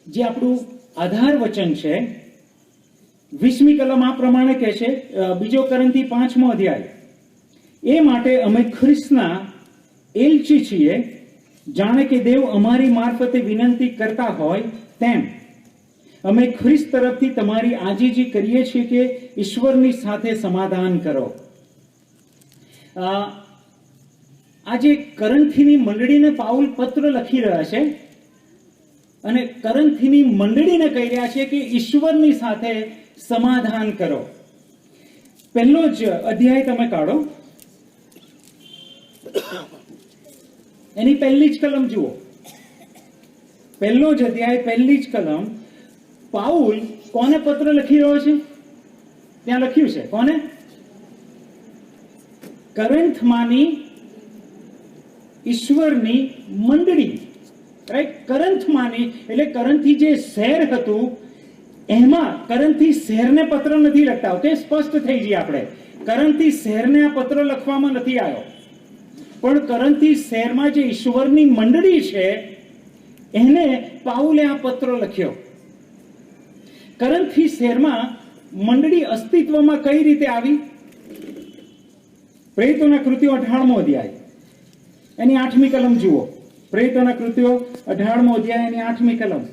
જે આપણું આધાર વચન છે 20મી કલમ આ પ્રમાણે કહે છે, 2 કોરિન્થી 5મો અધ્યાય, એ માટે અમે ખ્રિસ્તના એલચી છીએ, જાણે કે દેવ અમારી મારફતે વિનંતી કરતા હોય તેમ અમે ખ્રિસ્ત તરફથી તમારી આજીજી કરીએ છીએ કે ઈશ્વરની સાથે સમાધાન કરો. આજે કરંથીની મંડળીને પાઉલ પત્ર લખી રહ્યા છે અને કરંથીની મંડળીને કહી રહ્યા છે કે ઈશ્વરની સાથે સમાધાન કરો. પહેલો જ અધ્યાય તમે કાઢો, એની પહેલી જ કલમ જુઓ. પહેલો જ અધ્યાય, પહેલી જ કલમ. પાઉલ કોને પત્ર લખી રહ્યો છે? ત્યાં લખ્યું છે કોને? કરંથમાંની ઈશ્વરની મંડળી, રાઈટ? કરંથમાંની એટલે કરંથી જે શહેર હતું એમાં કરંથી શહેરને પત્ર નથી લખતા. ઓકે, સ્પષ્ટ થઈ જઈએ આપણે. કરંથી શહેરને આ પત્ર લખવામાં નથી આવ્યો, પણ કરંથી શહેરમાં જે ઈશ્વરની મંડળી છે એને પાઉલે આ પત્ર લખ્યો. કરંથી શહેરમાં મંડળી અસ્તિત્વમાં કઈ રીતે આવી? પ્રેરિતોના કૃત્યો 18મો અધ્યાય એની 8મી કલમ જુઓ. પ્રેરિતોના કૃત્યો 18મો અધ્યાય એની 8મી કલમ.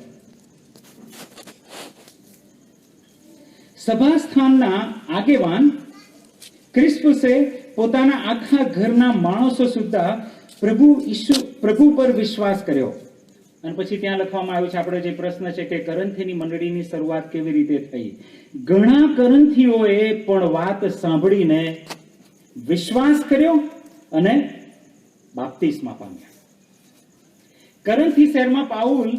સભાસ્થાનના આગેવાન ક્રિસ્પુસે પોતાના આખા ઘરના માણસો સુદ્ધા પ્રભુ પર વિશ્વાસ કર્યો. અને પછી ત્યાં લખવામાં આવ્યું છે, આપણે જે પ્રશ્ન છે કે કરંથીની મંડળીની શરૂઆત કેવી રીતે થઈ? ઘણા કરંથીઓએ પણ વાત સાંભળીને વિશ્વાસ કર્યો અને બાપ્તિસ્મા પામ્યા. કરંથી શહેરમાં પાઉલ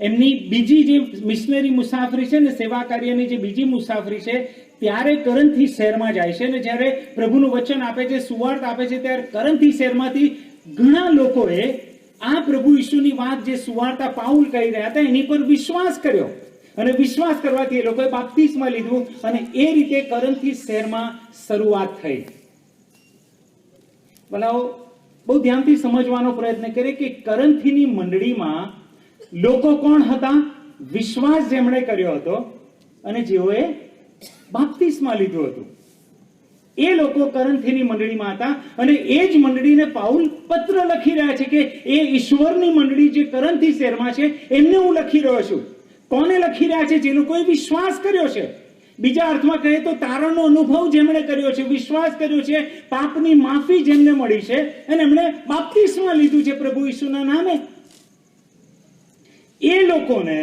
એમની બીજી જે મિશનરી મુસાફરી છે ને, સેવા કાર્યની જે બીજી મુસાફરી છે, ત્યારે કરંથી શહેરમાં જાય છે. અને જ્યારે પ્રભુનું વચન આપે છે, સુવાર્ત આપે છે, ત્યારે કરંથી શહેરમાંથી ઘણા લોકોએ આ પ્રભુ ઈસુની વાત જે સુવાર્તા પાઉલ કહી રહ્યા હતા એની પર વિશ્વાસ કર્યો. અને વિશ્વાસ કરવાથી એ લોકોએ બાપ્તિસ્મા લીધું અને એ રીતે કરંથી શહેરમાં શરૂઆત થઈ. ભલાઓ બહુ ધ્યાનથી સમજવાનો પ્રયત્ન કરીએ કે કરંથીની મંડળીમાં લોકો કોણ હતા? વિશ્વાસ જેમણે કર્યો હતો અને જેઓએ બાપ્તિસ્મા લીધું હતું, એ લોકો કરંથીની મંડળીમાં હતા. અને એ જ મંડળીને પાઉલ પત્ર લખી રહ્યા છે કે એ ઈશ્વરની મંડળી જે કરંથી શહેરમાં છે એમને હું લખી રહ્યો છું. કોને લખી રહ્યા છે? જે લોકોએ વિશ્વાસ કર્યો છે. બીજા અર્થમાં કહીએ તો તારણનો અનુભવ જેમણે કર્યો છે, વિશ્વાસ કર્યો છે, પાપની માફી જેમને મળી છે અને એમણે બાપ્તિસ્મા લીધું છે પ્રભુ ઈસુના નામે. એ લોકોને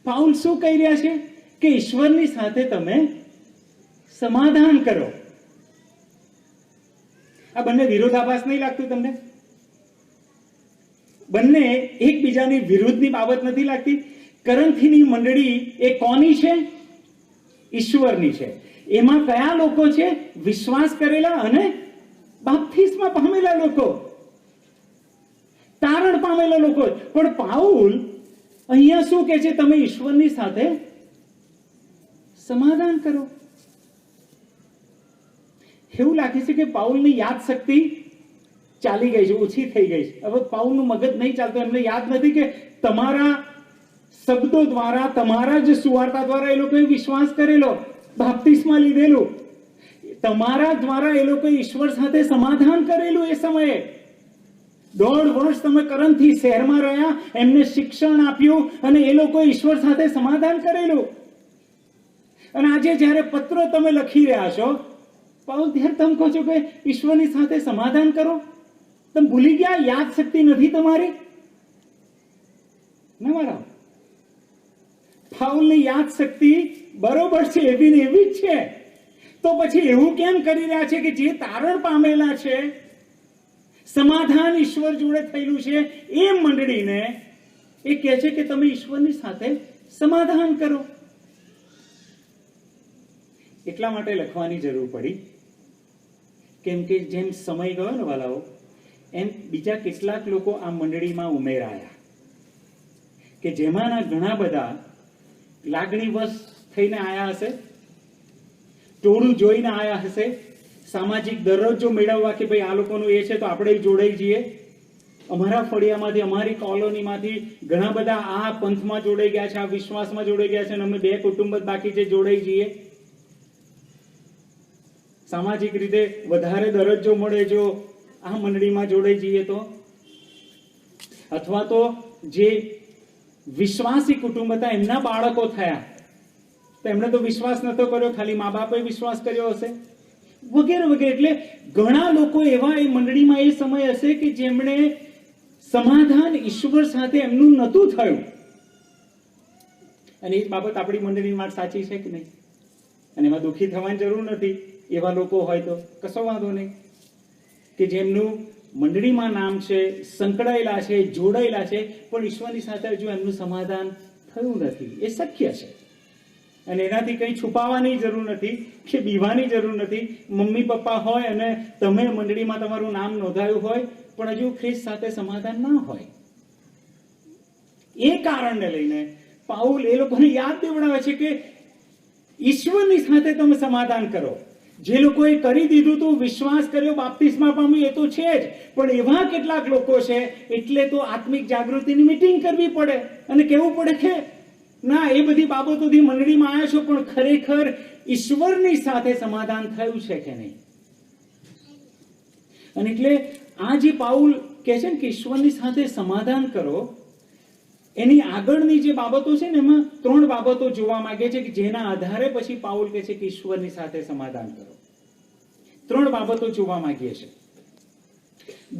પાઉલ શું કહી રહ્યા છે? કે ઈશ્વરની સાથે તમે સમાધાન કરો. આ બંને વિરોધાભાસ નહીં લાગતું તમને? બંને એકબીજાની વિરુદ્ધની બાબત નથી લાગતી? કરંથીની મંડળી એ કોની છે? ઈશ્વરની છે. એમાં કયા લોકો છે? વિશ્વાસ કરેલા અને બાપ્તિસ્મા પામેલા લોકો, તારણ પામેલા લોકો. પણ પાઉલ અહીંયા શું કહે છે? તમે ઈશ્વરની સાથે સમાધાન કરો. એવું લાગે છે કે પાઉલની યાદ શક્તિ ચાલી ગઈ છે, ઓછી થઈ ગઈ છે. હવે પાઉલનું મગજ નહીં ચાલતું. એમને યાદ નથી કે તમારા શબ્દો દ્વારા, તમારા જ સુવાર્તા દ્વારા એ લોકોએ વિશ્વાસ કરેલો, બાપ્તિસ્મા લીધેલું, તમારા દ્વારા એ લોકોએ ઈશ્વર સાથે સમાધાન કરેલું. એ સમયે 1.5 વર્ષ તમે કરંથી શહેરમાં રહ્યા, એમને શિક્ષણ આપ્યું અને એ લોકોએ ઈશ્વર સાથે સમાધાન કરેલું. અને આજે જ્યારે પત્ર તમે લખી રહ્યા છો, પાઉલ ત્યારે તમે કહો છો કે ઈશ્વરની સાથે સમાધાન કરો. તમે ભૂલી ગયા? યાદ શક્તિ નથી તમારી? ના મારા, પાઉલની યાદ શક્તિ બરોબર છે, એવી ને એવી જ છે. તો પછી એવું કેમ કરી રહ્યા છે કે જે તારણ પામેલા છે, સમાધાન ઈશ્વર જોડે થયેલું છે, એ મંડળીને એ કહે છે કે તમે ઈશ્વરની સાથે સમાધાન કરો? એટલા માટે લખવાની જરૂર પડી કેમ કે જેમ સમય ગયો ને વાલાઓ, એમ બીજા કેટલાક લોકો આ મંડળીમાં ઉમેરાયા કે જેમાંના ઘણા બધા લાગણીવશ થઈને આયા હશે, ટોળું જોઈને આયા હશે, સામાજિક દરજ્જો મેળવવા કે ભાઈ આ લોકોનું એ છે તો આપણે જોડાઈ જઈએ. અમારા ફળિયામાંથી, અમારી કોલોનીમાંથી ઘણા બધા આ પંથમાં જોડાઈ ગયા છે, આ વિશ્વાસમાં જોડાઈ ગયા છે, અને અમે 2 કુટુંબ જ બાકી છે જોડાઈ જઈએ. સામાજિક રીતે વધારે દરજ્જો મળે જો આ મંડળીમાં જોડાઈ જઈએ તો. અથવા તો જે વિશ્વાસી કુટુંબ હતા એમના બાળકો થયા તો એમણે તો વિશ્વાસ નતો કર્યો, ખાલી મા બાપે વિશ્વાસ કર્યો હશે, વગેરે વગેરે. એટલે ઘણા લોકો એવા એ મંડળીમાં એ સમય હશે કે જેમણે સમાધાન ઈશ્વર સાથે એમનું નતું થયું. અને એ જ બાબત આપણી મંડળી માટે સાચી છે કે નહીં? અને એમાં દુઃખી થવાની જરૂર નથી. એવા લોકો હોય તો કશો વાંધો નહીં, કે જેમનું મંડળીમાં નામ છે, સંકળાયેલા છે, જોડાયેલા છે, પણ ઈશ્વરની સાથે હજુ એમનું સમાધાન થયું નથી. એ શક્ય છે, અને એનાથી કંઈ છુપાવવાની જરૂર નથી કે બીવાની જરૂર નથી. મમ્મી પપ્પા હોય અને તમે મંડળીમાં તમારું નામ નોંધાયું હોય પણ હજુ ખ્રિસ્ત સાથે સમાધાન ના હોય, એ કારણને લઈને પાઉલ એ લોકોને યાદ દેવડાવે છે કે ઈશ્વરની સાથે તમે સમાધાન કરો. જે લોકોએ કરી દીધું તો વિશ્વાસ કર્યો, બાપ્તિસ્મા પામ્યું, એ તો છે જ, પણ એવા કેટલાક લોકો છે એટલે તો આત્મિક જાગૃતિની મીટિંગ કરવી પડે અને કહેવું પડે કે ના, એ બધી બાબતોથી મંડળીમાં આવ્યા છો પણ ખરેખર ઈશ્વરની સાથે સમાધાન થયું છે કે નહીં. અને એટલે આ જે પાઉલ કહે છે ને કે ઈશ્વરની સાથે સમાધાન કરો, એની આગળની જે બાબતો છે ને એમાં 3 બાબતો જોવા માંગે છે કે જેના આધારે પછી પાઉલ કહે છે કે ઈશ્વરની સાથે સમાધાન કરો. 3 બાબતો જોવા માંગીએ છીએ.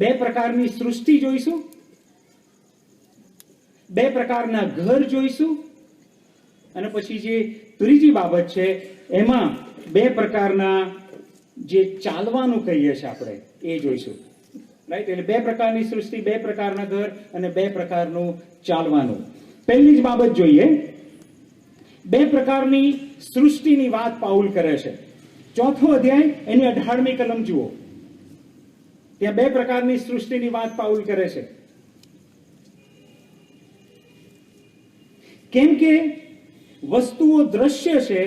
2 પ્રકારની સૃષ્ટિ જોઈશું, 2 પ્રકારના ઘર જોઈશું, અને પછી જે ત્રીજી બાબત છે એમાં 2 પ્રકારના જે ચાલવાનું કહીએ છીએ આપણે એ જોઈશું. રાઈટ? એટલે 2 પ્રકારની સૃષ્ટિ, 2 પ્રકારના ઘર અને 2 પ્રકારનું ચાલવાનું. પહેલી જ બાબત જોઈએ, 2 પ્રકારની સૃષ્ટિની વાત પાઉલ કરે છે. 4થો અધ્યાય એની 18મી કલમ જુઓ. ત્યાં 2 પ્રકારની સૃષ્ટિની વાત પાઉલ કરે છે. કેમ કે વસ્તુઓ દ્રશ્ય છે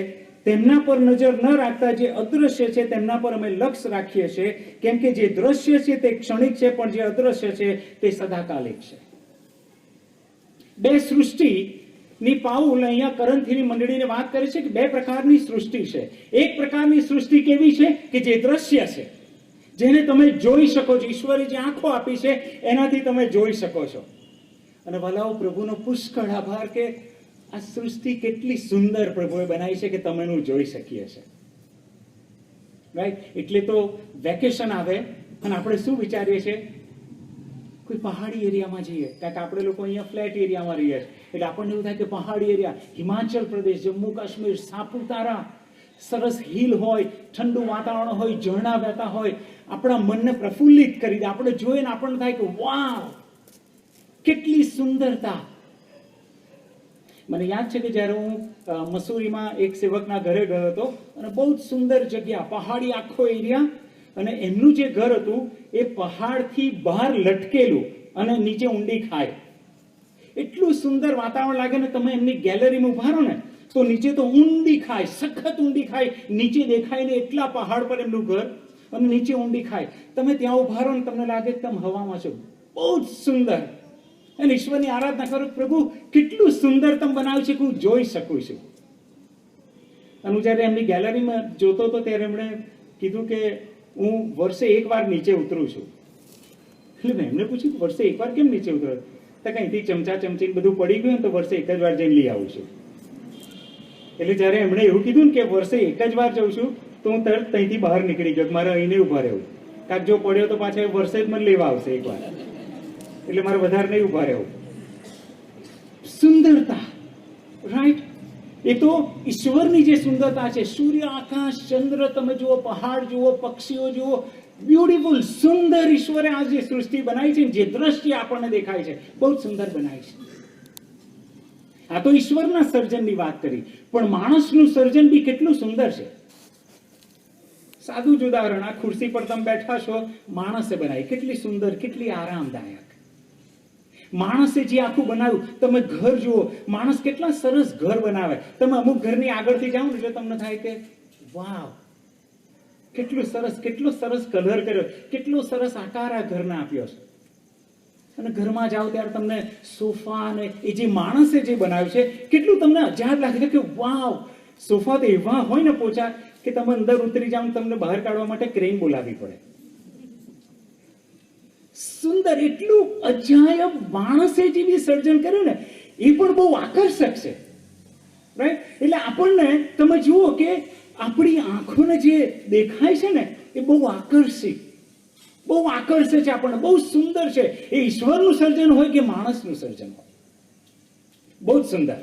તેમના પર નજર ન રાખતા જે અદ્રશ્ય છે તેમના પર અમે લક્ષ્ય રાખીએ છીએ. કેમ કે જે દ્રશ્ય છે તે ક્ષણિક છે, પણ જે અદ્રશ્ય છે તે સદાકાલિક છે. 2 સૃષ્ટિની પાઉલ અહીંયા કરન્થીની મંડળીને વાત કરે છે કે 2 પ્રકારની સૃષ્ટિ છે. એક પ્રકારની સૃષ્ટિ કેવી છે કે જે દ્રશ્ય છે, જેને તમે જોઈ શકો છો. ઈશ્વરે જે આંખો આપી છે એનાથી તમે જોઈ શકો છો. અને ભલાઓ પ્રભુનો પુષ્કળ આભાર કે આ સૃષ્ટિ કેટલી સુંદર પ્રભુએ બનાવી છે કે તમે એનું જોઈ શકીએ છે. રાઈટ? એટલે તો વેકેશન આવે અને આપણે શું વિચારીએ છીએ? કોઈ પહાડી એરિયામાં જઈએ, કારણ કે આપણે લોકો અહીંયા ફ્લેટ એરિયામાં રહીએ છીએ, એટલે આપણને એવું થાય કે પહાડી એરિયા, હિમાચલ પ્રદેશ, જમ્મુ કાશ્મીર, સાપુતારા, સરસ હિલ હોય, ઠંડુ વાતાવરણ હોય, ઝરણા વહેતા હોય, આપણા મનને પ્રફુલ્લિત કરી દે. આપણે જોઈએ ને આપણને થાય કે વાવ, કેટલી સુંદરતા. મને યાદ છે કે જ્યારે હું મસૂરીમાં એક સેવકના ઘરે ગયો હતો, અને બહુ જ સુંદર જગ્યા, પહાડી આખો એરિયા, અને એમનું જે ઘર હતું એ પહાડથી બહાર લટકેલું અને નીચે ઊંડી ખાય. એટલું સુંદર વાતાવરણ લાગે ને. તમે એમની ગેલેરીમાં ઉભા રહો ને તો નીચે તો ઊંડી ખાય, સખત ઊંડી ખાય, નીચે દેખાય ને એટલા પહાડ પર એમનું ઘર, અને નીચે ઊંડી ખાય. તમે ત્યાં ઉભા રહો ને તમને લાગે કે તમે હવામાં છો. બહુ જ સુંદર. અને ઈશ્વરની આરાધના કરો, પ્રભુ કેટલું સુંદર તમે બનાવ્યું છે કે હું જોઈ શકું છું. અને હું જ્યારે એમની ગેલેરીમાં જોતો હતો ત્યારે એમણે કીધું કે હું વર્ષે 1 વાર નીચે ઉતરું છું. એટલે મેં એમને પૂછ્યું વર્ષે 1 વાર કેમ નીચે ઉતરો? તો કંઈથી ચમચા ચમચી બધું પડી ગયું તો વર્ષે 1 જ વાર જઈને લઈ આવું છું. એટલે જ્યારે એમણે એવું કીધું ને કે વર્ષે 1 જ વાર જઉં છું તો હું તરત ત્યાંથી બહાર નીકળી ગયો. મારે અહીંને ઉભા રહેવું, કાંક જો પડ્યો તો પાછા વર્ષે જ મને લેવા આવશે 1 વાર, એટલે મારે વધારે નહીં ઉભા રહેવું. સુંદરતા, રાઈટ? એ તો ઈશ્વરની જે સુંદરતા છે. સૂર્ય, આકાશ, ચંદ્ર તમે જુઓ, પહાડ જુઓ, પક્ષીઓ જુઓ, બ્યુટીફુલ, સુંદર ઈશ્વરે આ જે સૃષ્ટિ બનાવી છે, જે દ્રષ્ટિ આપણને દેખાય છે, બહુ સુંદર બનાવી છે. આ તો ઈશ્વરના સર્જનની વાત કરી, પણ માણસનું સર્જન બી કેટલું સુંદર છે. સાદું જ ઉદાહરણ, આ ખુરશી પર તમે બેઠા છો, માણસે બનાવી, કેટલી સુંદર, કેટલી આરામદાયક. માણસે જે આખું બનાવ્યું. તમે ઘર જુઓ, માણસ કેટલા સરસ ઘર બનાવે. તમે અમુક ઘરની આગળથી જાઓ ને એટલે તમને થાય કે વાવ, કેટલું સરસ, કેટલો સરસ કલર કર્યો, કેટલો સરસ આકાર આ ઘરને આપ્યો છે. અને ઘરમાં જાઓ ત્યારે તમને સોફા અને એ જે માણસે જે બનાવ્યું છે કેટલું તમને અજાબ લાગે છે કે વાવ, સોફા તો એવા હોય ને પોચા કે તમે અંદર ઉતરી જાઓ, તમને બહાર કાઢવા માટે ક્રેન બોલાવવી પડે. સુંદર, એટલું અજાયબ માણસે જેવી સર્જન કર્યું ને એ પણ બહુ આકર્ષક છે, રાઈટ? એટલે આપણને તમે જુઓ કે આપણી આંખોને જે દેખાય છે ને એ બહુ આકર્ષે છે આપણને, બહુ સુંદર છે. એ ઈશ્વરનું સર્જન હોય કે માણસનું સર્જન હોય, બહુ જ સુંદર.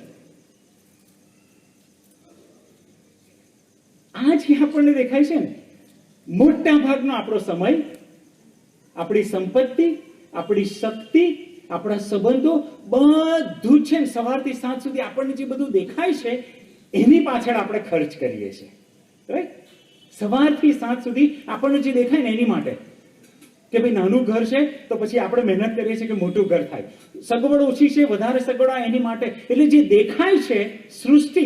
આ જે આપણને દેખાય છે ને, મોટા ભાગનો આપણો સમય, આપણી સંપત્તિ, આપણી શક્તિ, આપણા સંબંધો બધું છે ને સવારથી સાંજ સુધી આપણને જે બધું દેખાય છે એની પાછળ આપણે ખર્ચ કરીએ છીએ, રાઈટ? સવારથી સાંજ સુધી આપણને જે દેખાય ને એની માટે, કે ભાઈ નાનું ઘર છે તો પછી આપણે મહેનત કરીએ છીએ કે મોટું ઘર થાય, સગવડ ઓછી છે વધારે સગવડ એની માટે, એટલે જે દેખાય છે સૃષ્ટિ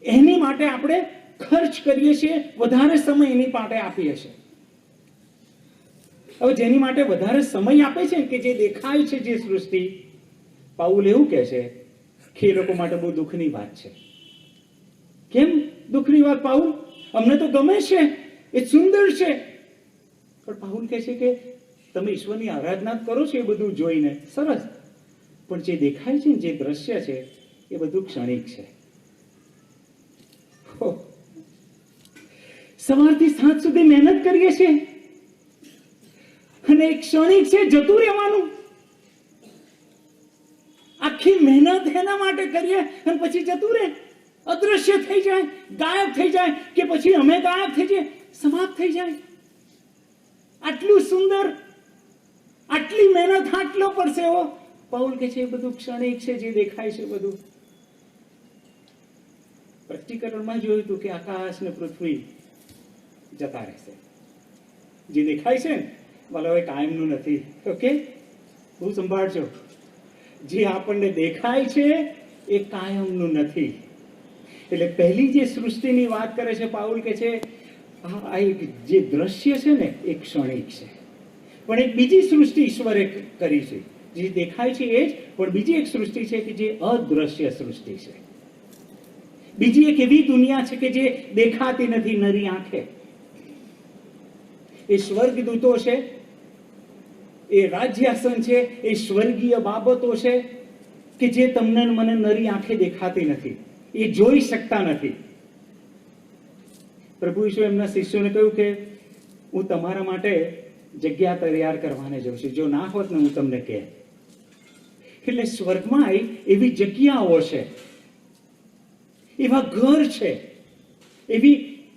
એની માટે આપણે ખર્ચ કરીએ છીએ, વધારે સમય એની માટે આપીએ છીએ. હવે જેની માટે વધારે સમય આપે છે કે જે દેખાય છે જે સૃષ્ટિ, પાઉલ એવું કહે છે કે એ લોકો માટે બહુ દુઃખની વાત છે. કેમ દુઃખની વાત પાઉલ? અમને તો ગમે છે, એ સુંદર છે, પણ પાઉલ કહે છે કે તમે ઈશ્વરની આરાધના કરો છો એ બધું જોઈને સરસ, પણ જે દેખાય છે જે દ્રશ્ય છે એ બધું ક્ષણિક છે. સવારથી સાંજ સુધી મહેનત કરીએ છીએ અને એક ક્ષણિક છે, જતું રહેવાનું. આખી મહેનત એના માટે કરીએ અને પછી જતું રહે, અદ્રશ્ય થઈ જાય, ગાયબ થઈ જાય, કે પછી અમે ગાયબ થઈ જઈએ, સમાપ્ત થઈ જાય. આટલું સુંદર, આટલી મહેનત, આટલો પરસેવો, પાઉલ કે છે એ બધું ક્ષણિક છે, જે દેખાય છે બધું. પ્રકટીકરણમાં જોયું હતું કે આકાશ ને પૃથ્વી જતા રહેશે, જે દેખાય છે ને ભલે હવે કાયમનું નથી. ઓકે, બહુ સંભાળજો, જે આપણને દેખાય છે એ કાયમનું નથી. એટલે પહેલી જે સૃષ્ટિની વાત કરે છે પાઉલ કે છે આ એક જે દ્રશ્ય છે ને એ ક્ષણિક છે, પણ એક બીજી સૃષ્ટિ ઈશ્વરે કરી છે, જે દેખાય છે એ જ, પણ બીજી એક સૃષ્ટિ છે કે જે અદ્રશ્ય સૃષ્ટિ છે. બીજી એક એવી દુનિયા છે કે જે દેખાતી નથી નરી આંખે. એ સ્વર્ગદૂતો છે, એ રાજ્યાસન છે, એ સ્વર્ગીય બાબતો છે કે જે તમને મને નરી આંખે દેખાતી નથી, એ જોઈ શકતા નથી. પ્રભુ ઈસુ એમના શિષ્યોને કહ્યું કે હું તમારા માટે જગ્યા તૈયાર કરવાને જાઉં છું, જો ના હોત ને હું તમને કહે. એટલે સ્વર્ગમાં એવી જગ્યાઓ છે, એવા ઘર છે,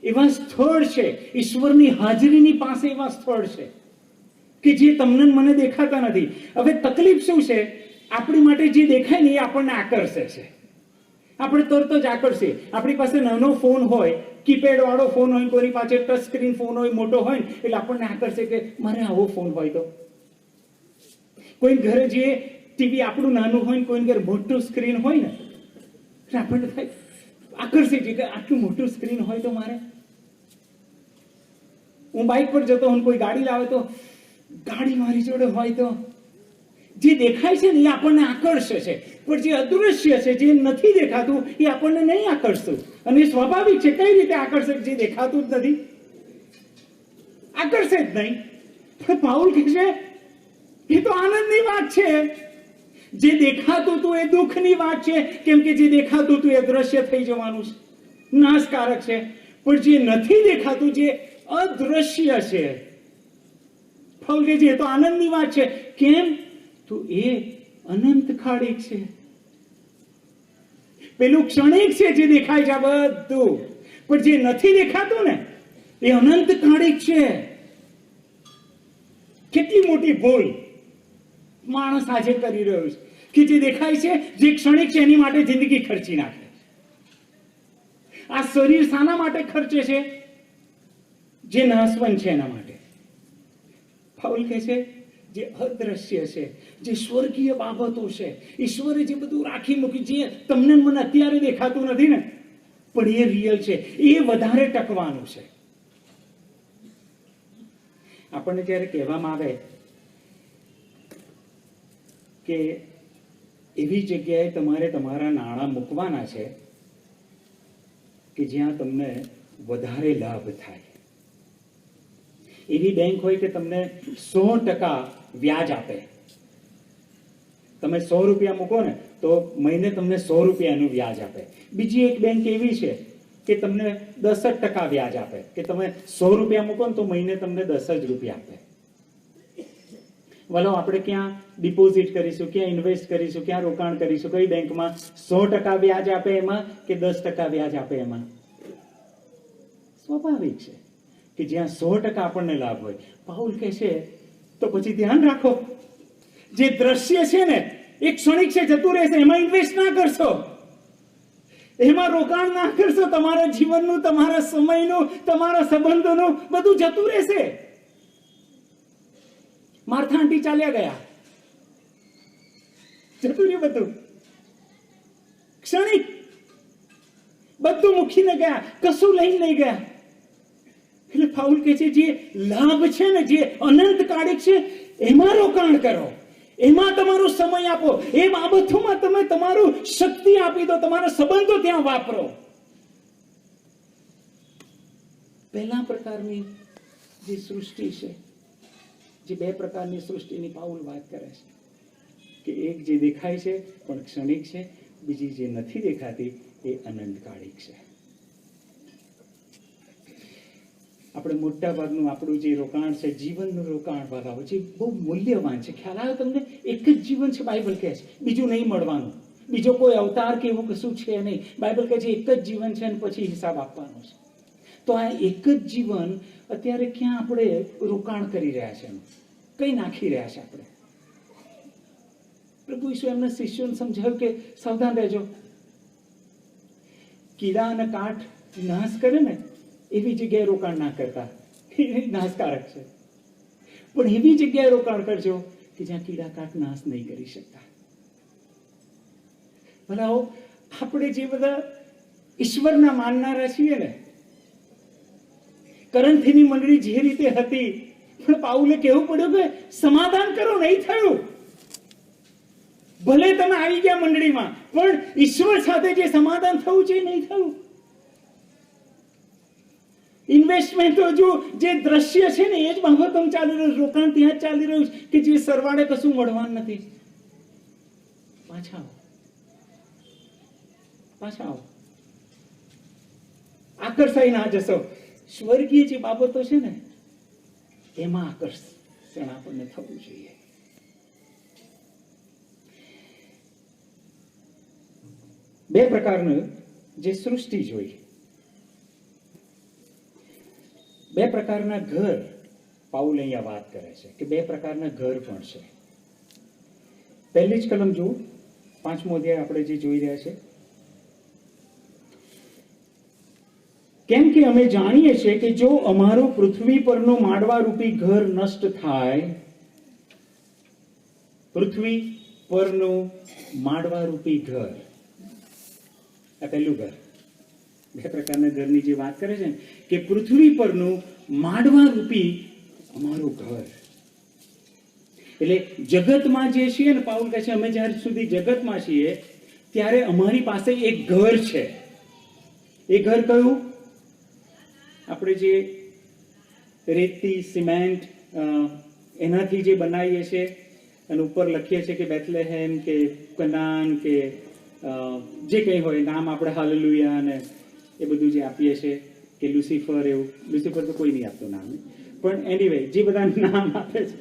એવા સ્થળ છે, ઈશ્વરની હાજરીની પાસે એવા સ્થળ છે કે જે તમને મને દેખાતા નથી. હવે તકલીફ શું છે? આપણી માટે જે દેખાય ને એ આપણને આકર્ષે છે, આપણે તરત જ આકર્ષે. આપણી પાસે નાનો ફોન હોય, કીપેડ વાળો ફોન હોય, કોઈની પાસે ટચ સ્ક્રીન ફોન હોય, મોટો હોય, એટલે આપણને આકર્ષે કે મારે આવો ફોન હોય તો. કોઈ ઘરે જે ટીવી આપણું નાનું હોય, કોઈ ઘરે મોટું સ્ક્રીન હોય ને, એટલે આપણને થાય આકર્ષે છે કે આટલું મોટું સ્ક્રીન હોય તો મારે. હું બાઇક પર જતો હું, કોઈ ગાડી લાવે તો ગાડી મારી જોડે હોય તો. જે દેખાય છે ને એ આપણને આકર્ષે છે, પણ જે અદૃશ્ય છે, જે નથી દેખાતું, એ આપણને નહીં આકર્ષતું. અને સ્વાભાવિક છે, કઈ રીતે આકર્ષે? જે દેખાતું જ નથી, આકર્ષે જ નહીં. પણ પાઉલ કહે છે એ તો આનંદની વાત છે. જે દેખાતું હતું એ દુઃખની વાત છે, કેમ કે જે દેખાતું હતું એ અદ્રશ્ય થઈ જવાનું છે, નાશકારક છે. પણ જે નથી દેખાતું, જે અદ્રશ્ય છે, પાઉલ કહે છે એ તો આનંદની વાત છે. કેમ? તો એ અનંત કાળિક છે. પેલું ક્ષણિક છે, જે દેખાય છે આ બધું, પણ જે નથી દેખાતું ને એ અનંત કાળિક છે. કેટલી મોટી ભૂલ માણસ આજે કરી રહ્યો છે કે જે દેખાય છે, જે ક્ષણિક છે, એની માટે જિંદગી ખર્ચી નાખે. આ શરીર શાના માટે ખર્ચે છે? જે નાશવંત છે એના માટે. પાઉલ કહે છે જે અદ્રશ્ય છે, જે સ્વર્ગીય બાબતો છે, ઈશ્વરે જે બધું રાખી મૂકી, જે તમને મને અત્યારે દેખાતું નથી ને, પણ એ રિયલ છે, એ વધારે ટકવાનું છે. આપણને જ્યારે કહેવામાં આવે કે એવી જગ્યાએ તમારે તમારા નાણાં મૂકવાના છે કે જ્યાં તમને વધારે લાભ થાય. એવી બેંક હોય કે તમને 100% વ્યાજ આપે. તમે 100 રૂપિયા મૂકો ને તો મહિને તમને 100 રૂપિયાનું વ્યાજ આપે. બીજી એક બેંક એવી છે કે તમને 10% વ્યાજ આપે, કે તમે 100 રૂપિયા મૂકો ને તો મહિને તમને 10 જ રૂપિયા આપે. વલો આપણે ક્યાં ડિપોઝિટ કરીશું, ક્યાં ઇન્વેસ્ટ કરીશું, ક્યાં રોકાણ કરીશું, કઈ બેંકમાં 100% વ્યાજ આપે એમાં કે 10% વ્યાજ આપે એમાં? સ્વાભાવિક છે કે જ્યાં 100% આપણને લાભ હોય. પાઉલ કહે છે તો પછી ધ્યાન રાખો, જે દ્રશ્ય છે ને એ ક્ષણિક છે, જતું રહેશે, એમાં ઇન્વેસ્ટ ના કરશો, એમાં રોકાણ ના કરશો. તમારા જીવનનું, તમારા સમયનું, તમારા સંબંધોનું બધું જતું રહેશે. માર્થા આંટી ચાલ્યા ગયા, જતું રહ્યું બધું, ક્ષણિક. બધું મૂકીને ગયા, કશું લઈને નહીં ગયા. એટલે પાઉલ કહે છે જે લાભ છે ને, જે અનંતકાળિક છે, એમાં રોકાણ કરો, એમાં તમારો સમય આપો, એ બાબતોમાં તમે તમારું શક્તિ આપી દો, તમારા સંબંધો ત્યાં વાપરો. પહેલા પ્રકારની જે સૃષ્ટિ છે, જે બે પ્રકારની સૃષ્ટિની પાઉલ વાત કરે છે, કે એક જે દેખાય છે પણ ક્ષણિક છે, બીજી જે નથી દેખાતી એ અનંતકાળિક છે. આપણે મોટા ભાગનું આપણું જે રોકાણ છે, જીવનનું રોકાણ બગાવો, જે બહુ મૂલ્યવાન છે. ખ્યાલ આવ્યો તમને? એક જ જીવન છે, બાઇબલ કહે છે, બીજું નહીં મળવાનું, બીજો કોઈ અવતાર કે એવું કશું છે નહીં. બાઇબલ કહે છે એક જ જીવન છે અને પછી હિસાબ આપવાનો છે. તો આ એક જ જીવન અત્યારે ક્યાં આપણે રોકાણ કરી રહ્યા છે, કઈ નાખી રહ્યા છે આપણે? પ્રભુ ઈસુ એમના શિષ્યોને સમજાવ્યું કે સાવધાન રહેજો, કીડા અને કાઠ નાશ કરે ને એવી જગ્યાએ રોકાણ ના કરતા, એ નાશકારક છે. પણ એવી જગ્યાએ રોકાણ કરજો કે જ્યાં કીડા કાઠ નાશ નહીં કરી શકતા. ભલાઓ આપણે જે બધા ઈશ્વરના માનનારા છીએ ને, કરન્થીની મંડળી જે રીતે હતી, પણ પાઉલે કહેવું પડ્યું કે સમાધાન કરો, નહીં થયું. ભલે તમે આવી ગયા મંડળીમાં, પણ ઈશ્વર સાથે જે સમાધાન થવું છે એ નહીં થયું. ઇન્વેસ્ટમેન્ટ જો જે દ્રશ્ય છે ને એ જ બાબતમાં ચાલી રહ્યું, રોકાણ ત્યાં જ ચાલી રહ્યું કે જે સરવાળે કશું મળવાનું નથી. પાછા આવો, પાછા આવો, આકર્ષાઈ ના જશો. સ્વર્ગીય જે બાબતો છે ને એમાં આકર્ષણ આપણને થવું જોઈએ. બે પ્રકારનું જે સૃષ્ટિ જોઈ, બે પ્રકારના ઘર પાઉલ અહીંયા વાત કરે છે કે બે પ્રકારના ઘર પણ છે. પહેલી જ કલમ જુઓ, 5મો અધ્યાય આપણે જે જોઈ રહ્યા છે. કેમ કે અમે જાણીએ છીએ કે જો અમારું પૃથ્વી પરનું માડવા રૂપી ઘર નષ્ટ થાય, પૃથ્વી પરનું માડવા રૂપી ઘર, આ પહેલું ઘર. બે પ્રકારના ઘરની જે વાત કરે છે ને, કે પૃથ્વી પરનું માડવા રૂપી અમારું ઘર. એટલે જગતમાં જે છીએ ને, પાઉલ કહે છે અમે જ્યાર સુધી જગતમાં છીએ ત્યારે અમારી પાસે એક ઘર છે. એ ઘર કયું? આપણે જે રેતી, સિમેન્ટ એનાથી જે બનાવીએ છીએ અને ઉપર લખીએ છીએ કે બેથલેહેમ કે કનાન કે જે કંઈ હોય નામ, આપણે હાલેલુયા અને એ બધું જે આપીએ છીએ કે લુસિફર, એવું લુસિફર તો કોઈ નહીં આપતું નામ, પણ એનીવે જે બધા નામ આપે છે,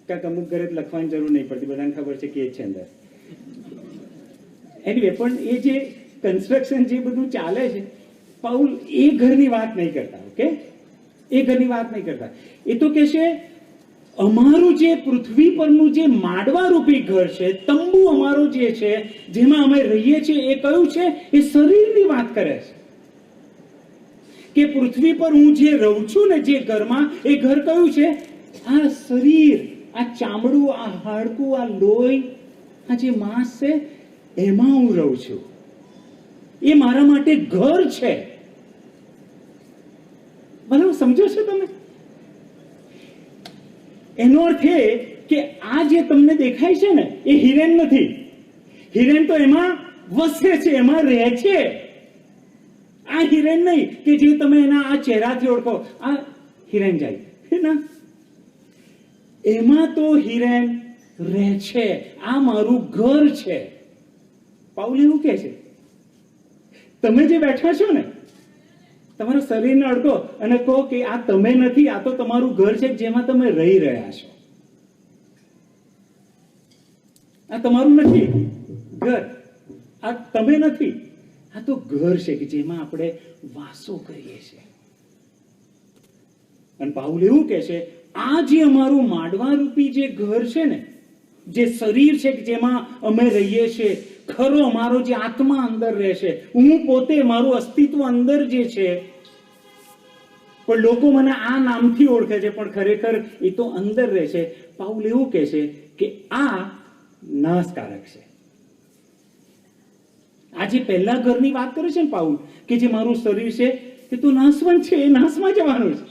કાંઈક અમુક ઘરે લખવાની જરૂર નહીં પડતી, બધાને ખબર છે કે એ છે અંદર. એનીવે, પણ એ જે કન્સ્ટ્રક્શન જે બધું ચાલે છે, પાઉલ એ ઘરની વાત નહીં કરતા. ઓકે, એ ઘરની વાત નહીં કરતા. એ તો કે છે અમારું જે પૃથ્વી પરનું જે માડવા રૂપી ઘર છે, તંબુ અમારો જે છે, જેમાં અમે રહીએ છીએ, એ કયું છે? એ શરીરની વાત કરે છે. કે પૃથ્વી પર હું જે રહું છું ને, જે ઘરમાં, એ ઘર કયું છે? આ શરીર, આ ચામડું, આ હાડકું, આ લોહી, આ જે માંસ છે, એમાં હું રહું છું. એ મારા માટે ઘર છે. બરાબર સમજો છો તમે? એનો અર્થ એ કે આ જે તમને દેખાય છે ને એ હિરેન નથી. હિરેન તો એમાં વસે છે, એમાં રહે છે. આ હિરેન નહીં કે જે તમે એના આ ચહેરાથી ઓળખો, આ હિરેન જાય ના, એમાં તો હિરેન રહે છે. આ મારું ઘર છે. પાઉલ એવું કહે છે, તમે જે બેઠા છો ને, તમારા શરીરને અડકો અને કહો કે આ તમે નથી, આ તો તમારું ઘર છે જેમાં તમે રહી રહ્યા છો. આ તમારું નથી ઘર, આ તમે નથી, આ તો ઘર છે કે જેમાં આપણે વાસો કરીએ છીએ. અને પાઉલ એવું કહે છે, આ જે અમારું માડવા રૂપી જે ઘર છે ને, જે શરીર છે કે જેમાં અમે રહીએ છીએ, ખરો અમારો જે આત્મા અંદર રહેશે, હું પોતે મારું અસ્તિત્વ અંદર જે છે, પણ લોકો મને આ નામથી ઓળખે છે, પણ ખરેખર એ તો અંદર રહે છે. પાઉલ એવું કહે છે કે આ નાશકારક છે. આજે પહેલા ઘરની વાત કરે છે ને પાઉલ, કે જે મારું શરીર છે એ તો નાશવંત છે, એ નાશમાં જવાનું છે.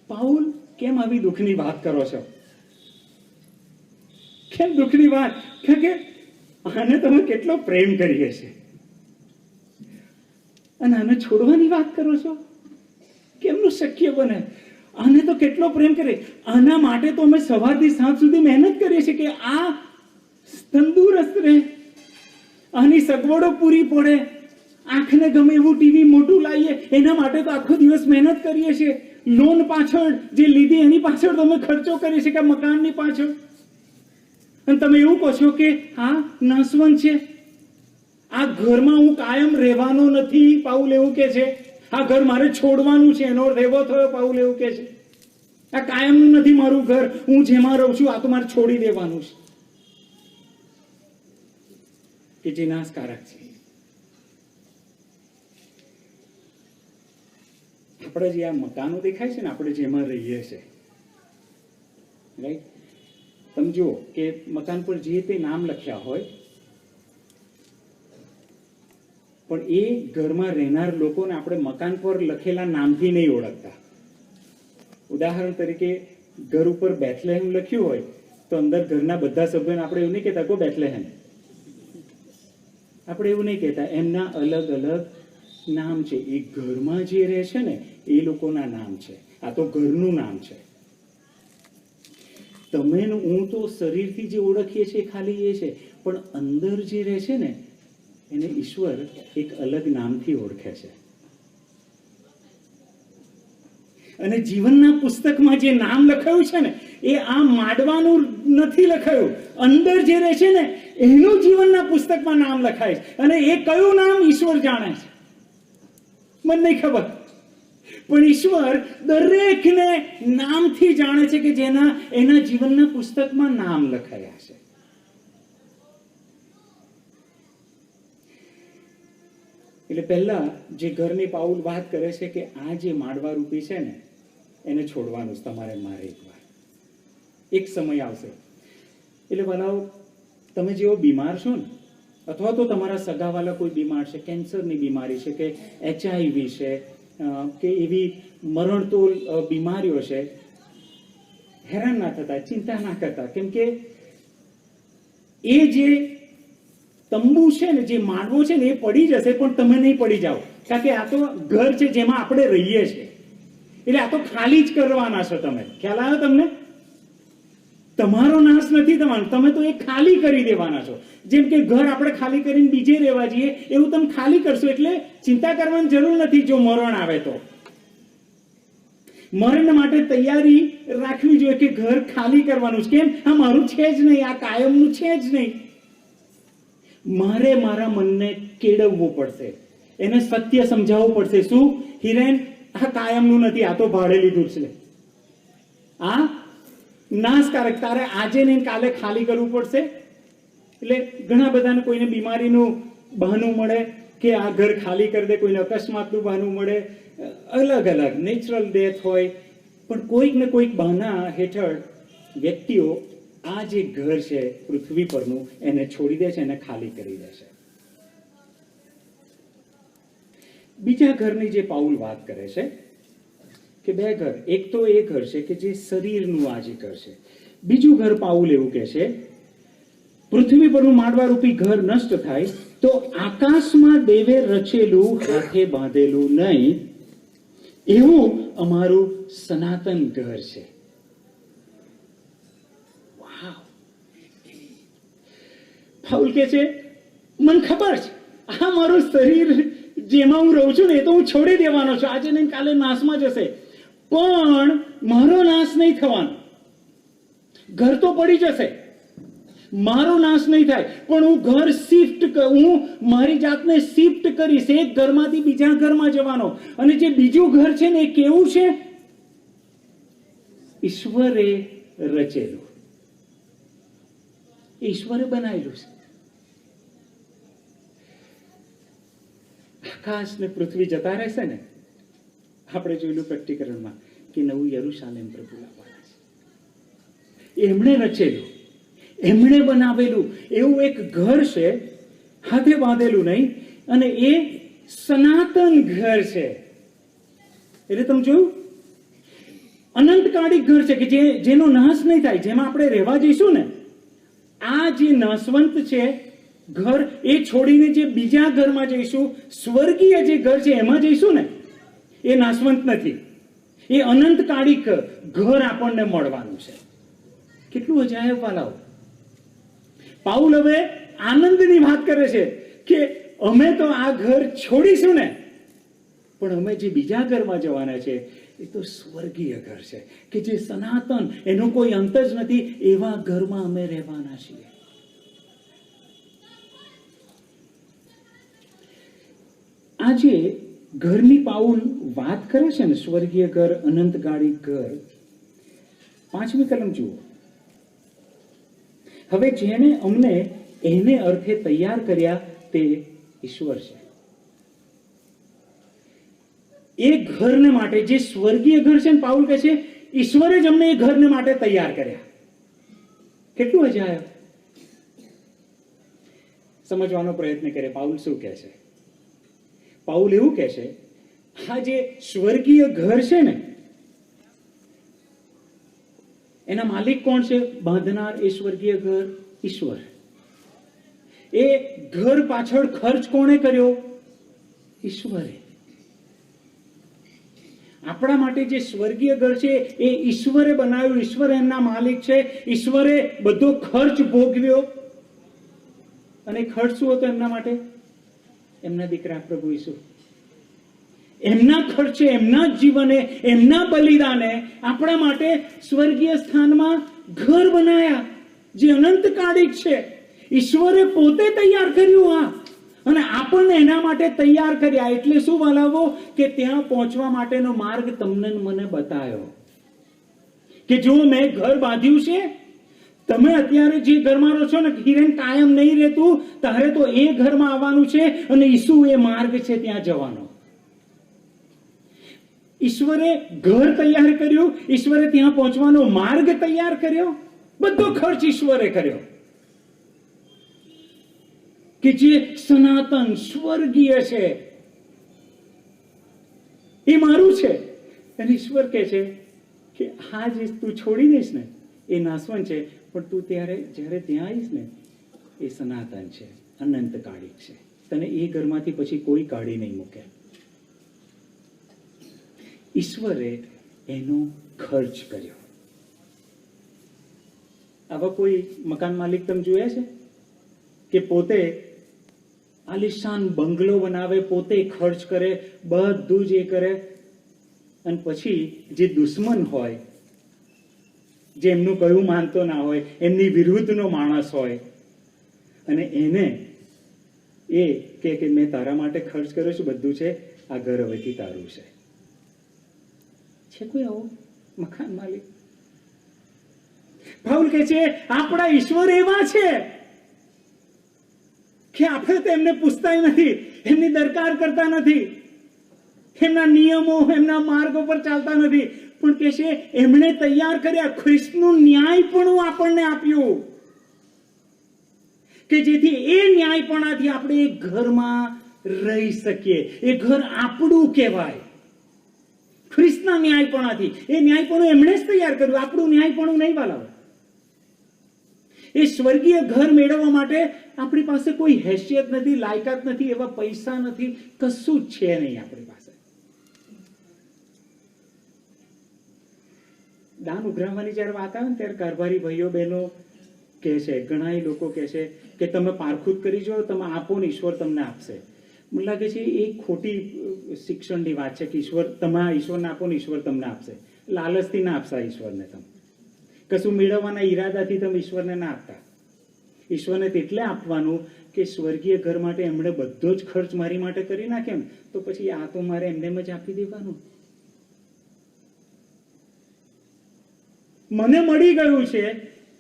પાઉલ કેમ આવી દુઃખની વાત કરો છો? કેમ દુઃખની વાત? કે આને તમે કેટલો પ્રેમ કરીએ છે અને આને છોડવાની વાત કરો છો? કેમનું શક્ય બને? આને તો કેટલો પ્રેમ કરે. આના માટે તો અમે સવારથી સાંજ સુધી મહેનત કરીએ છીએ કે આ તંદુરસ્ત રહે, આની સગવડો પૂરી પડે, આંખને ગમે એવું ટીવી મોટું લાવીએ, એના માટે તો આખો દિવસ મહેનત કરીએ છીએ. લોન પાછળ જે લીધી એની પાછળ તમે ખર્ચો કરીએ છીએ, કે મકાનની પાછળ. અને તમે એવું કહો છો કે હા નાશવંત છે, આ ઘરમાં હું કાયમ રહેવાનો નથી. પાઉલ એવું કે છે, આ ઘર મારે છોડવાનું છે. એનો અર્થ એવો થયો, પાઉલ એવું કે છે, આ કાયમનું નથી મારું ઘર, હું જેમાં રહું છું આ તો મારે છોડી દેવાનું છે, કે જે નાશકારક છે. આપણે જે આ મકાનો દેખાય છે ને, આપણે જેમાં રહીએ છીએ, રાઈટ? તમે જુઓ કે મકાન પર જે તે નામ લખ્યા હોય, પણ એ ઘરમાં રહેનાર લોકોને આપણે મકાન પર લખેલા નામથી નહીં ઓળખતા. ઉદાહરણ તરીકે ઘર ઉપર બેથલેહેમ લખ્યું હોય તો અંદર ઘરના બધા સભ્યોને આપણે એવું નહીં કહેતા, કો બેથલેહેમ. આપણે એવું નહીં કહેતા, એમના અલગ અલગ નામ છે. એ ઘરમાં જે રહે છે ને એ લોકોના નામ છે. આ તો ઘરનું નામ છે. તમે હું તો શરીરથી જે ઓળખીએ છીએ ખાલી એ છે, પણ અંદર જે રહે છે ને એને ઈશ્વર એક અલગ નામથી ઓળખે છે. અને જીવનના પુસ્તકમાં જે નામ લખાયું છે ને એ આ માડવાનું નથી લખાયું, અંદર જે રહે છે ને એનું જીવનના પુસ્તકમાં નામ લખાય છે. અને એ કયું નામ ઈશ્વર જાણે છે, મને નહીં ખબર, પણ ઈશ્વર દરેકને નામથી જાણે છે, કે જેના એના જીવનના પુસ્તકમાં નામ લખાયા છે. એટલે પહેલા જે ઘરની પાઉલ વાત કરે છે કે આ જે માડવા રૂપી છે ને એને છોડવાનું જ તમારે મારે એકવાર. એક સમય આવશે. એટલે બનાવો, તમે જેવો બીમાર છો ને, અથવા તો તમારા સગાવાલા કોઈ બીમાર છે, કેન્સરની બીમારી છે, કે HIV છે, કે એવી મરણતોલ બીમારીઓ છે, હેરાન ના થતા, ચિંતા ના કરતા. કેમ કે એ જે તંબુ છે ને, જે માંડવો છે ને એ પડી જશે, પણ તમે નહીં પડી જાઓ. કારણ કે આ તો ઘર છે જેમાં આપણે રહીએ છીએ. એટલે આ તો ખાલી જ કરવાના છો તમે. ખ્યાલ આવ્યો તમને? તમારો નાશ નથી થવાનો, તમે તો એ ખાલી કરી દેવાના છો. જેમ કે ઘર આપણે ખાલી કરીને બીજે રહેવા જઈએ એવું તમે ખાલી કરશો. એટલે ચિંતા કરવાની જરૂર નથી જો મરણ આવે તો. મરણ માટે તૈયારી રાખવી જોઈએ કે ઘર ખાલી કરવાનું છે. કેમ? આ મારું છે જ નહીં, આ કાયમનું છે જ નહીં. મારે મારા મનને કેળવવું પડશે, એને સત્ય સમજાવવું પડશે. શું હિરેન? આ કાયમનું નથી, આ તો ભાડે લીધું છે, આ નાશકારક, તારે આજે નહીં કાલે ખાલી કરવું પડશે. એટલે ઘણા બધાને કોઈને બીમારીનું બહાનું મળે કે આ ઘર ખાલી કરી દે, કોઈને અકસ્માતનું બહાનું મળે, અલગ અલગ નેચરલ ડેથ હોય, પણ કોઈક ને કોઈક બહાના હેઠળ વ્યક્તિઓ આ જે ઘર છે પૃથ્વી પરનું એને છોડી દે છે, એને ખાલી કરી દે છે. બીજા ઘરની જે પાઉલ વાત કરે છે કે બે ઘર, એક તો એ ઘર છે કે જે શરીરનું આ જે ઘર છે, બીજું ઘર પાઉલ એવું કહે છે, પૃથ્વી પરનું માડવારૂપી ઘર નષ્ટ થાય તો આકાશમાં દેવે રચેલું હાથે બાંધેલું નહીં એવું અમારું સનાતન ઘર છે. પાઉલ કે છે, મને ખબર છે આ મારું શરીર જેમાં હું રહું છું ને એ તો હું છોડી દેવાનો છું, આજે નહીં કાલે નાશમાં જશે, પણ મારો નાશ નહીં થવાનો. ઘર તો પડી જશે, મારો નાશ નહીં થાય, પણ હું ઘર હું મારી જાતને શિફ્ટ કરીશ, એક ઘરમાંથી બીજા ઘરમાં જવાનો. અને જે બીજું ઘર છે ને એ કેવું છે? ઈશ્વરે રચેલું, ઈશ્વરે બનાવેલું છે. આકાશ ને પૃથ્વી જતા રહેશે ને, આપણે જોયેલું પ્રકટીકરણમાં કે નવું યરુશાલેમ પ્રભુ લાવવાના છે. એમણે રચેલું, એમણે બનાવેલું એવું એક ઘર છે, હાથે બાંધેલું નહીં, અને એ સનાતન ઘર છે. એટલે તમે જોયું, અનંતકાળી ઘર છે કે જેનો નાશ નહીં થાય, જેમાં આપણે રહેવા જઈશું ને. આ જે નાશવંત છે ઘર, એ છોડીને જે બીજા ઘરમાં જઈશું, સ્વર્ગીય જે ઘર છે એમાં જઈશું ને, એ નાશવંત નથી, એ અનંતકાળી ઘર આપણને મળવાનું છે. કેટલું અજાયબ વાલાઓ! પાઉલ હવે આનંદની વાત કરે છે કે અમે તો આ ઘર છોડીશું ને, પણ અમે જે બીજા ઘરમાં જવાના છે એ તો સ્વર્ગીય ઘર છે કે જે સનાતન, એનો કોઈ અંત જ નથી, એવા ઘરમાં અમે રહેવાના છીએ. આજે ઘરની પાઉલ વાત કરે છે ને, સ્વર્ગીય ઘર, અનંતકાળી ઘર. 5મી કલમ જુઓ. હવે જેને અમને એને અર્થે તૈયાર કર્યા તે ઈશ્વર છે. એ ઘરને માટે, જે સ્વર્ગીય ઘર છે ને, પાઉલ કહે છે ઈશ્વરે જ અમને એ ઘરને માટે તૈયાર કર્યા. કેટલું અજાયબ! સમજવાનો પ્રયત્ન કરે પાઉલ શું કહે છે. પાઉલ એવું કહે છે, આ જે સ્વર્ગીય ઘર છે ને, એના માલિક કોણ છે? બાંધનાર એ સ્વર્ગીય ઘર ઈશ્વર. એ ઘર પાછળ ખર્ચ કોણે કર્યો? ઈશ્વરે. આપણા માટે જે સ્વર્ગીય ઘર છે એ ઈશ્વરે બનાવ્યું, ઈશ્વર એમના માલિક છે, ઈશ્વરે બધો ખર્ચ ભોગવ્યો. અને ખર્ચ શું હતો એમના માટે? એમના દીકરા પ્રભુ ઈસુ. એમના ખર્ચે, એમના જીવને, એમના બલિદાને આપણા માટે સ્વર્ગીય સ્થાનમાં ઘર બનાયા, જે અનંતકાળિક છે. ઈશ્વરે પોતે તૈયાર કર્યું આ, અને આપણને એના માટે તૈયાર કર્યા. એટલે શું વાલાવો, કે ત્યાં પહોંચવા માટેનો માર્ગ તમને મને બતાવ્યો. કે જો મેં ઘર બાંધ્યું છે, તમે અત્યારે જે ઘરમાં રહો છો ને, હિરેન કાયમ નહીં રહેતું, તારે તો એ ઘરમાં આવવાનું છે, અને ઈસુ એ માર્ગ છે ત્યાં જવાનો. ઈશ્વરે ઘર તૈયાર કર્યું, ઈશ્વરે ત્યાં પહોંચવાનો માર્ગ તૈયાર કર્યો, બધો ખર્ચ ઈશ્વરે કર્યો. કે જે સનાતન સ્વર્ગીય છે એ મારું છે. અને ઈશ્વર કહે છે કે આ જે તું છોડી દઈશ ને એ નાશવંત છે, પણ તું જ્યારે ત્યાં આવીશ ને એ સનાતન છે, અનંતકાળિક છે. તને એ ઘરમાંથી પછી કોઈ કાઢી નહીં મૂકે. ઈશ્વરે એનો ખર્ચ કર્યો. આવા કોઈ મકાન માલિક તમે જોયા છે કે પોતે આલિશાન બંગલો બનાવે, પોતે ખર્ચ કરે, બધું જ એ કરે, અને પછી જે દુશ્મન હોય, જે એમનું કયું માનતો ના હોય, એમની વિરુદ્ધનો માણસ હોય, અને એને એ કે મેં તારા માટે ખર્ચ કર્યો છું, બધું છે, આ ઘર હવેથી તારું છે. છે કોઈ આવો મકાન માલિક? પાઉલ કહે છે આપણા ઈશ્વર એવા છે કે આપણે તો એમને પૂછતા નથી, એમની દરકાર કરતા નથી, એમના નિયમો, એમના માર્ગો પર ચાલતા નથી, પણ કે છે એમણે તૈયાર કર્યા. ખ્રિસ્તનું ન્યાયપણું આપણને આપ્યું કે જેથી એ ન્યાયપણાથી આપણે એ ઘરમાં રહી શકીએ. એ ઘર આપણું કહેવાય. ખ્રિસ્તના ન્યાયપણાથી. એ ન્યાયપણું એમણે જ તૈયાર કર્યું, આપણું ન્યાયપણું નહીં વાલાવો. એ સ્વર્ગીય ઘર મેળવવા માટે આપણી પાસે કોઈ હેસિયત નથી, લાયકાત નથી, એવા પૈસા નથી, કશું જ છે નહીં આપણી પાસે. દાન ઉઘરાવવાની જયારે વાત આવે ને ત્યારે કારભારી ભાઈઓ બહેનો કહે છે, ઘણા લોકો કહે છે કે તમે પારખું કરી જો, તમે આપો ને ઈશ્વર તમને આપશે. મને લાગે છે એ ખોટી શિક્ષણની વાત છે કે તમે ઈશ્વરને આપો ને ઈશ્વર તમને આપશે. લાલચથી ના આપશા ઈશ્વરને. તમે કશું મેળવવાના ઈરાદાથી તમે ઈશ્વરને ના આપતા. ઈશ્વરને તેટલે આપવાનું કે સ્વર્ગીય ઘર માટે એમણે બધો જ ખર્ચ મારી માટે કરી નાખ્યો ને, તો પછી આ તો મારે એમને જ આપી દેવાનું. મને મળી ગયું છે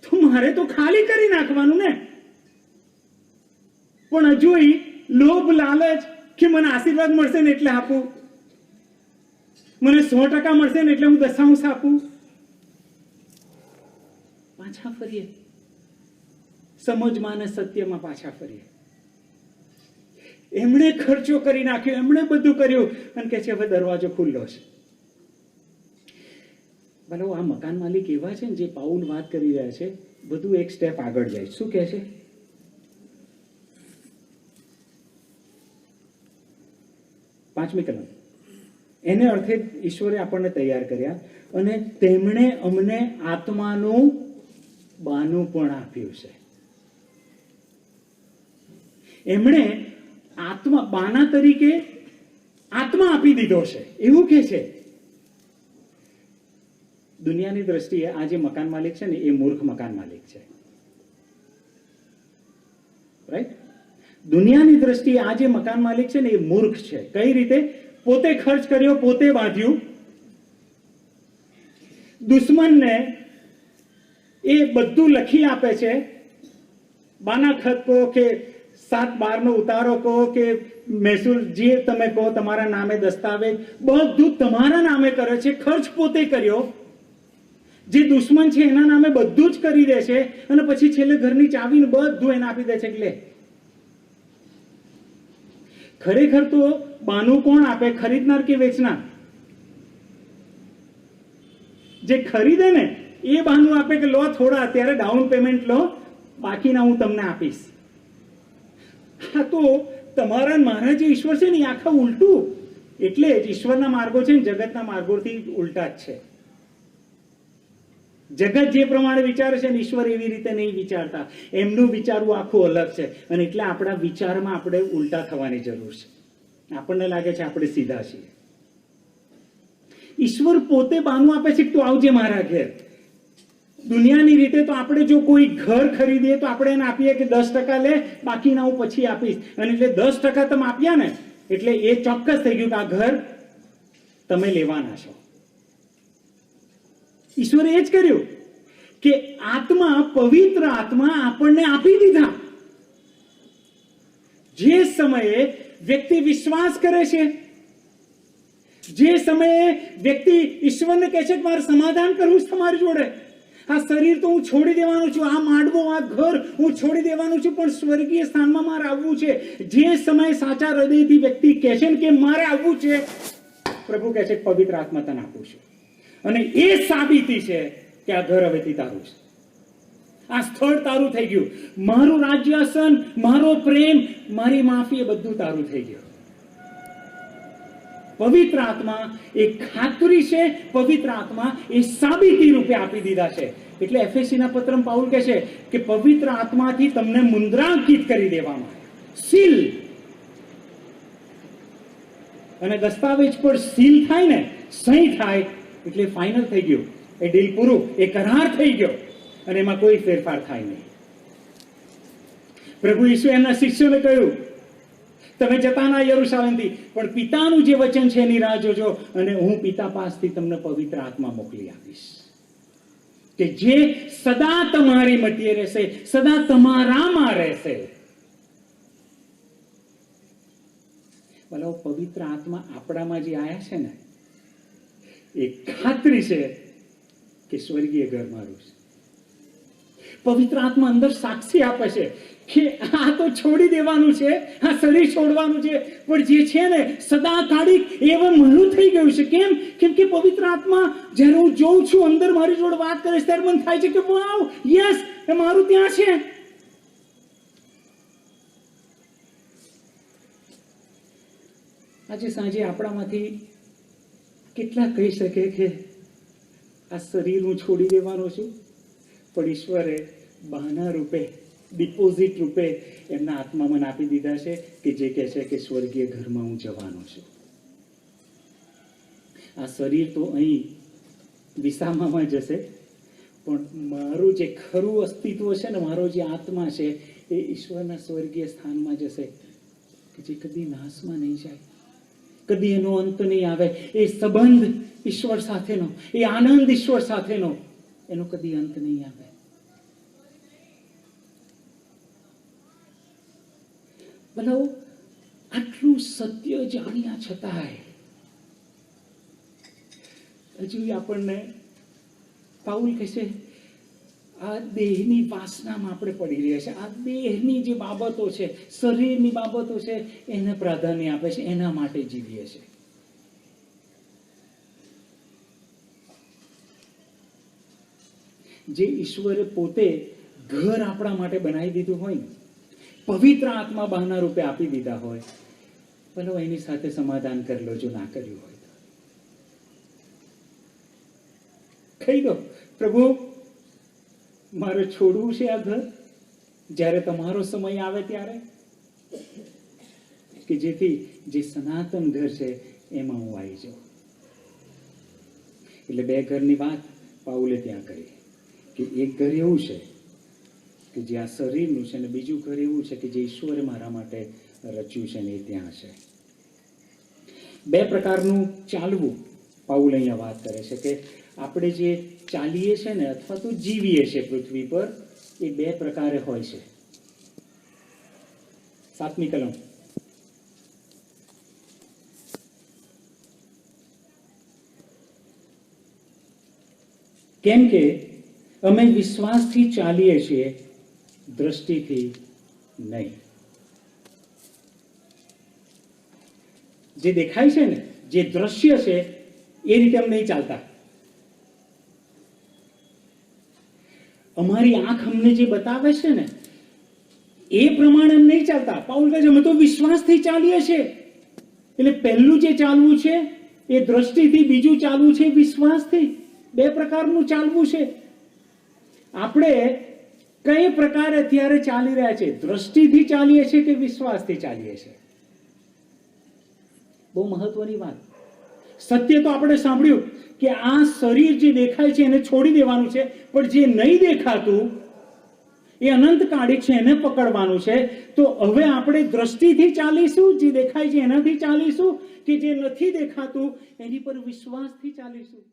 તો મારે તો ખાલી કરી નાખવાનું ને. પણ હજુ લોભ, લાલચ કે મને આશીર્વાદ મળશે ને એટલે આપું, મને 100% મળશે ને એટલે હું 10% આપું. પાછા ફરીએ સમજમાં અને સત્યમાં, પાછા ફરીએ. એમણે ખર્ચો કરી નાખ્યો, એમણે બધું કર્યું અને કે છે હવે દરવાજો ખુલ્લો છે. ભલે આ મકાન માલિક એવા છે ને જે પાઉલ વાત કરી રહ્યા છે, બધું એક સ્ટેપ આગળ જાય. શું કહે છે? પાંચમી કલમ. એને અર્થે ઈશ્વરે આપણને તૈયાર કર્યા અને તેમણે અમને આત્માનું બાનું પણ આપ્યું છે. એમણે આત્મા, બાના તરીકે આત્મા આપી દીધો છે, એવું કે છે. દુનિયાની દ્રષ્ટિએ આ જે મકાન માલિક છે ને એ મૂર્ખ મકાન માલિક છે. રાઈટ? દુનિયાની દ્રષ્ટિએ આ જે મકાન માલિક છે ને એ મૂર્ખ છે. કઈ રીતે? પોતે ખર્ચ કર્યો, પોતે બાંધ્યું. દુશ્મનને એ બધું લખી આપે છે. બાના ખત કહો કે 7/12 નો ઉતારો કહો કે મહેસૂલ જે તમે કહો, તમારા નામે દસ્તાવેજ, બધું તમારા નામે કરે છે. ખર્ચ પોતે કર્યો. જે દુશ્મન છે એના નામે બધું જ કરી દે છે અને પછી છેલ્લે ઘરની ચાવીને બધું એને આપી દે છે. એટલે ખરેખર તો બાનું કોણ આપે? ખરીદનાર કે વેચનાર? જે ખરીદે ને એ બાનું આપે કે લો થોડા અત્યારે ડાઉન પેમેન્ટ લો, બાકીના હું તમને આપીશ. હા, તો તમારા મારા જે ઈશ્વર છે ને એ આખા ઉલટું. એટલે જ ઈશ્વરના માર્ગો છે ને જગતના માર્ગોથી ઉલટા જ છે. જગત જે પ્રમાણે વિચારે છે ને ઈશ્વર એવી રીતે નહીં વિચારતા. એમનું વિચારવું આખું અલગ છે અને એટલે આપણા વિચારમાં આપણે ઉલટા થવાની જરૂર છે. આપણને લાગે છે આપણે સીધા છીએ. ઈશ્વર પોતે બાનું આપે છે કે તું આવજે મારા ઘેર. દુનિયાની રીતે તો આપણે જો કોઈ ઘર ખરીદીએ તો આપણે એને આપીએ કે 10% લે, બાકીના હું પછી આપીશ. અને એટલે 10% તમે આપ્યા ને એટલે એ ચોક્કસ થઈ ગયું કે આ ઘર તમે લેવાના છો. ઈશ્વરે એ જ કર્યું કે આત્મા, પવિત્ર આત્મા આપણને આપી દીધા. જે સમયે વ્યક્તિ વિશ્વાસ કરે છે, જે સમયે વ્યક્તિ ઈશ્વરને કહે છે કે મારે સમાધાન કરવું છે તમારી જોડે, આ શરીર તો હું છોડી દેવાનું છું, આ માંડવો, આ ઘર હું છોડી દેવાનું છું, પણ સ્વર્ગીય સ્થાનમાં મારે આવવું છે. જે સમયે સાચા હૃદયથી વ્યક્તિ કહે છે કે મારે આવવું છે, પ્રભુ કહે છે પવિત્ર આત્મા તને આપું છું. અને એ સાબિતી છે કે આ ઘર હવેથી તારું છે, આ સ્થળ તારું થઈ ગયું, મારું રાજ્યાસન, મારો પ્રેમ, મારી માફી, એ બધું તારું થઈ ગયું. પવિત્ર આત્મા એ ખાતરી છે, પવિત્ર આત્મા એ સાબિતી રૂપે આપી દીધા છે. એટલે એફેસીના પત્રમાં પાઉલ કહે છે કે પવિત્ર આત્માથી તમને મુદ્રાંકિત કરી દેવામાં, સીલ. અને દસ્તાવેજ પર સીલ થાય ને, સહી થાય એટલે ફાઇનલ થઈ ગયું, એ ડીલ પૂરું, એ કરાર થઈ ગયો અને એમાં કોઈ ફેરફાર થાય નહીં. પ્રભુ ઈસુ એમના શિષ્યોને કહ્યું તમે જતા ના યરુશાલેમથી, પણ પિતાનું જે વચન છે એની રાહ જોજો અને હું પિતા પાસથી તમને પવિત્ર આત્મા મોકલી આપીશ કે જે સદા તમારી મધ્યે રહેશે, સદા તમારામાં રહેશે. ભલો પવિત્ર આત્મા આપણામાં જે આયા છે ને એ ખાતરી છે કે સ્વર્ગીય ઘર મારું છે. પવિત્ર આત્મા અંદર સાક્ષી આપે છે કે આ તો છોડી દેવાનું છે, આ શરીર છોડવાનું છે, પણ જે છે ને સદાકાલિક એવા મારું થઈ ગયું છે. કેમ કે પવિત્ર આત્મા જ્યારે હું જોઉં છું અંદર મારી જોડે વાત કરે છે ત્યારે મને થાય છે કે વાવ, યસ, એ મારું ત્યાં છે. આજે સાંજે આપણામાંથી કેટલા કહી શકે કે આ શરીર હું છોડી દેવાનો છું, પણ ઈશ્વરે બહાના રૂપે, ડિપોઝિટ રૂપે એમના આત્મા મને આપી દીધા છે કે જે કહે છે કે સ્વર્ગીય ઘરમાં હું જવાનો છું. આ શરીર તો અહીં વિસામામાં જશે, પણ મારું જે ખરું અસ્તિત્વ છે ને, મારો જે આત્મા છે એ ઈશ્વરના સ્વર્ગીય સ્થાનમાં જશે કે જે કદી નાશમાં નહીં જાય, કદી એનો અંત નહીં આવે. એ સંબંધ ઈશ્વર સાથેનો, એ આનંદ ઈશ્વર સાથેનો, એનો કદી અંત નહીં આવે. ભલો આટલું સત્ય જાણ્યા છતાંય હજુ આપણને પાઉલ કહે છે આ દેહની વાસનામાં આપણે પડી રહ્યા છે. આ દેહની જે બાબતો છે, શરીરની બાબતો છે, એને પ્રાધાન્ય આપે છે, એના માટે જીવીએ છે. જે ઈશ્વરે પોતે ઘર આપણા માટે બનાવી દીધું હોય ને, પવિત્ર આત્મા બહાના રૂપે આપી દીધા હોય, ભલો એની સાથે સમાધાન કરી લો જો ના કર્યું હોય તો. કહી દો, પ્રભુ મારે છોડવું છે આ ઘર જ્યારે તમારો સમય આવે ત્યારે, કે જેથી જે સનાતન ઘર છે એમાં હું આવી જાઉં. એટલે બે ઘરની વાત પાઉલે ત્યાં કરી કે એક ઘર એવું છે કે જે આ શરીરનું છે, અને બીજું ઘર એવું છે કે જે ઈશ્વરે મારા માટે રચ્યું છે ને એ ત્યાં છે. બે પ્રકારનું ચાલવું પાઉલ અહીંયા વાત કરે છે કે આપણે જે ચાલીએ છે ને અથવા તો જીવીએ છે પૃથ્વી પર, એ બે પ્રકારે હોય છે. 7મી કલમ. કેમ કે અમે વિશ્વાસથી ચાલીએ છીએ, દ્રષ્ટિથી નહીં. જે દેખાય છે ને, જે દ્રશ્ય છે એ રીતે અમે નહીં ચાલતા. અમારી આંખ અમને જે બતાવે છે ને એ પ્રમાણે અમે નહીં ચાલતા. પાઉલ કહે છે અમે તો વિશ્વાસથી ચાલીએ છીએ. એટલે પહેલું જે ચાલવું છે એ દ્રષ્ટિથી, બીજું ચાલવું છે વિશ્વાસથી. બે પ્રકારનું ચાલવું છે. આપણે કઈ પ્રકારે અત્યારે ચાલી રહ્યા છે? દ્રષ્ટિથી ચાલીએ છીએ કે વિશ્વાસથી ચાલીએ છીએ? બહુ મહત્વની વાત. સત્ય તો આપણે સાંભળ્યું કે આ શરીર જે દેખાય છે એને છોડી દેવાનું છે, પણ જે નહીં દેખાતું એ અનંતકાળિક છે, એને પકડવાનું છે. તો હવે આપણે દ્રષ્ટિથી ચાલીશું, જે દેખાય છે એનાથી ચાલીશું, કે જે નથી દેખાતું એની પર વિશ્વાસથી ચાલીશું?